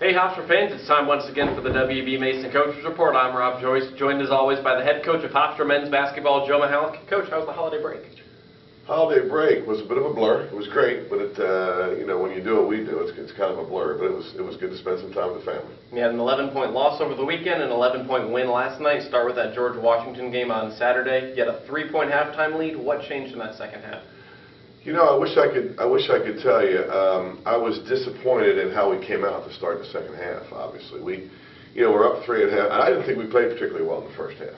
Hey Hofstra fans, it's time once again for the WB Mason Coaches Report. I'm Rob Joyce, joined as always by the head coach of Hofstra men's basketball, Joe Mihalich. Coach, how was the holiday break? Holiday break was a bit of a blur. It was great, but when you do what we do, it's kind of a blur. But it was good to spend some time with the family. You had an 11-point loss over the weekend, an 11-point win last night. Start with that Georgia-Washington game on Saturday. You had a 3-point halftime lead. What changed in that second half? You know, I wish I could tell you. I was disappointed in how we came out to start the second half. Obviously, we're up 3 at half. I didn't think we played particularly well in the first half.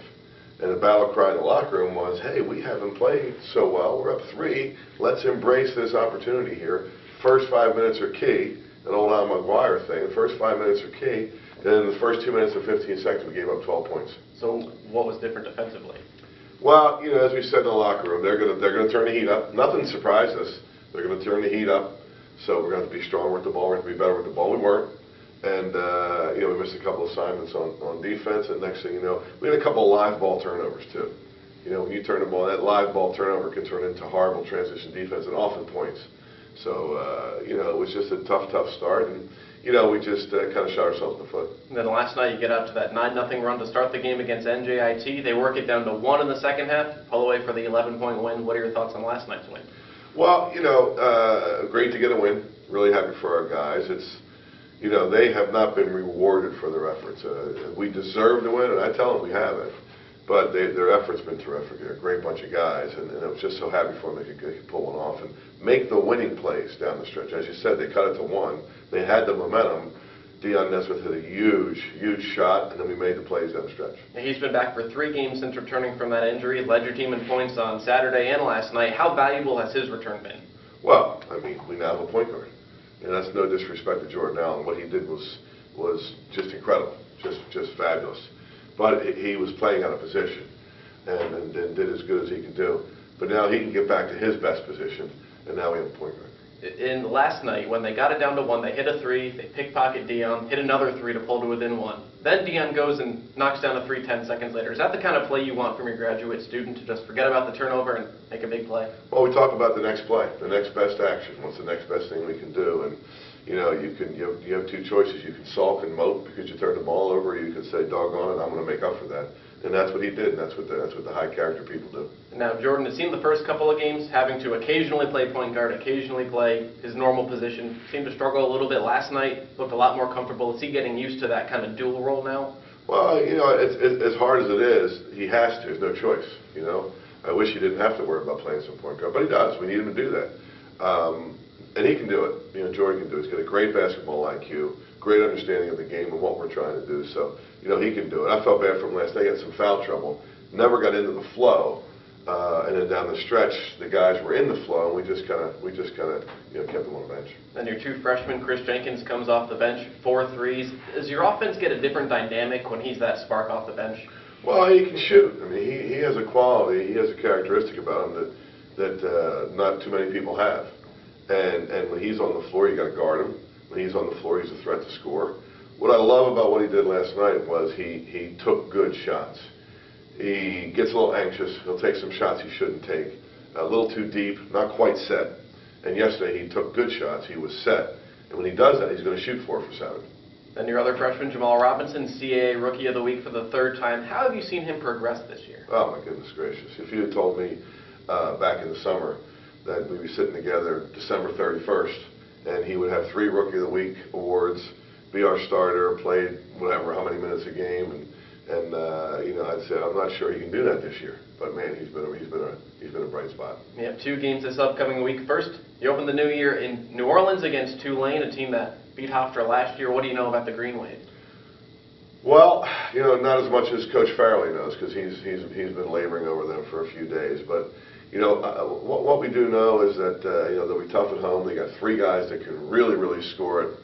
And the battle cry in the locker room was, "Hey, we haven't played so well. We're up 3. Let's embrace this opportunity here. First 5 minutes are key." An old Al McGuire thing. The first 5 minutes are key. And then the first 2 minutes and 15 seconds, we gave up 12 points. So, what was different defensively? Well, as we said in the locker room, they're gonna turn the heat up. Nothing surprised us. They're gonna turn the heat up. So we're gonna have to be stronger with the ball. We're gonna be better with the ball. We weren't, and we missed a couple assignments on defense. And next thing you know, we had a couple of live ball turnovers too. When you turn the ball, that live ball turnover can turn into horrible transition defense and often points. So it was just a tough start, and we just kind of shot ourselves in the foot. And then last night you get out to that 9-0 run to start the game against NJIT. They work it down to 1 in the second half, pull away for the 11-point win. What are your thoughts on last night's win? Well, great to get a win. Really happy for our guys. It's, they have not been rewarded for their efforts. We deserve to win, and I tell them we haven't. But their effort's been terrific. They're a great bunch of guys, and I was just so happy for them they could pull one off and make the winning plays down the stretch. As you said, they cut it to 1. They had the momentum. Dion Nesmith hit a huge shot, and then we made the plays down the stretch. He's been back for 3 games since returning from that injury. Led your team in points on Saturday and last night. How valuable has his return been? Well, we now have a point guard, and that's no disrespect to Jordan Allen. What he did was just incredible, just fabulous. But he was playing out of position and did as good as he could do. But now he can get back to his best position, and now we have a point guard. In last night, when they got it down to 1, they hit a 3, they pickpocket Dion, hit another 3 to pull to within 1. Then Dion goes and knocks down a 3 10 seconds later. Is that the kind of play you want from your graduate student, to just forget about the turnover and make a big play? Well, we talk about the next play, the next best action. What's the next best thing we can do? And you have 2 choices. You can sulk and mope because you turned the ball over, or you can say, "Doggone it, I'm going to make up for that." And that's what he did. And that's what the high character people do. Now, Jordan, it seemed the first couple of games having to occasionally play point guard, occasionally play his normal position. Seemed to struggle a little bit last night. Looked a lot more comfortable. Is he getting used to that kind of dual role now? Well, it's as hard as it is, he has to. There's no choice. I wish he didn't have to worry about playing some point guard, but he does. We need him to do that. And he can do it. Jordan can do it. He's got a great basketball IQ, great understanding of the game and what we're trying to do. So, he can do it. I felt bad for him last night. He had some foul trouble. Never got into the flow. And then down the stretch, the guys were in the flow, and we just kind of kept them on the bench. Then your 2 freshmen, Chris Jenkins, comes off the bench, 4 threes. Does your offense get a different dynamic when he's that spark off the bench? Well, he can shoot. He has a quality, he has a characteristic about him that not too many people have. And when he's on the floor, you got to guard him. When he's on the floor, he's a threat to score. What I love about what he did last night was he took good shots. He gets a little anxious. He'll take some shots he shouldn't take. A little too deep, not quite set. And yesterday he took good shots. He was set. And when he does that, he's going to shoot 4 for 7. Then your other freshman, Jamal Robinson, CAA Rookie of the Week for the 3rd time. How have you seen him progress this year? Oh, my goodness gracious. If you had told me back in the summer that we'd be sitting together December 31st, and he would have 3 Rookie of the Week awards, be our starter, played whatever, how many minutes a game, and I'd say I'm not sure he can do that this year. But man, he's been a bright spot. You have 2 games this upcoming week. First, you open the new year in New Orleans against Tulane, a team that beat Hofstra last year. What do you know about the Green Wave? Well, not as much as Coach Farley knows, because he's been laboring over them for a few days. But what we do know is that they'll be tough at home. They got 3 guys that can really score it.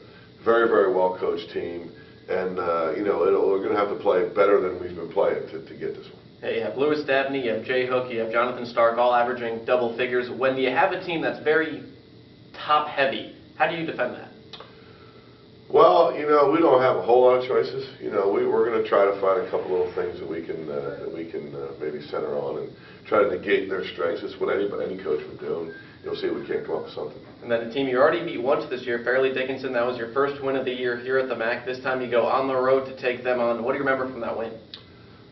Very well coached team, and we're going to have to play better than we've been playing to get this one. Hey, you have Lewis Dabney, you have Jay Hook, you have Jonathan Stark, all averaging double figures. When you have a team that's very top heavy, how do you defend that? Well, we don't have a whole lot of choices. We're going to try to find a couple little things that we can maybe center on and try to negate their strengths. It's what any coach would do. you'll see we can't come up with something. And then the team you already beat once this year, Fairleigh Dickinson, that was your first win of the year here at the MAC. This time you go on the road to take them on. What do you remember from that win?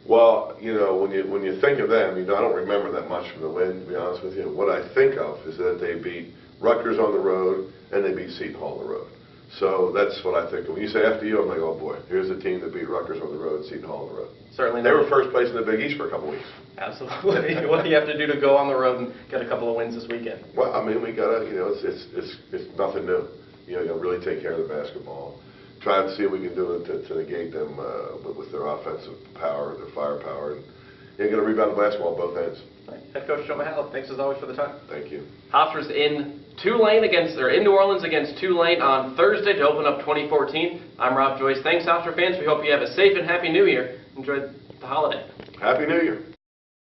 Well, you know, when you think of them, you know, I don't remember that much from the win, to be honest with you. What I think of is that they beat Rutgers on the road and they beat Seton Hall on the road. So that's what I think of. When you say FDU, I'm like, oh boy, here's a team that beat Rutgers on the road and Seton Hall on the road. Certainly. They were first place in the Big East for a couple weeks. Absolutely. What do you have to do to go on the road and get a couple of wins this weekend? Well, I mean, we gotta, you know, it's nothing new. You know, really take care of the basketball. Try to see what we can do to negate them with their offensive power, their firepower, and you're going to rebound the basketball on both ends. Head coach Joe Mihalich, thanks as always for the time. Thank you. Hofstra's in New Orleans against Tulane on Thursday to open up 2014. I'm Rob Joyce. Thanks, Hofstra fans. We hope you have a safe and happy New Year. Enjoy the holiday. Happy New Year.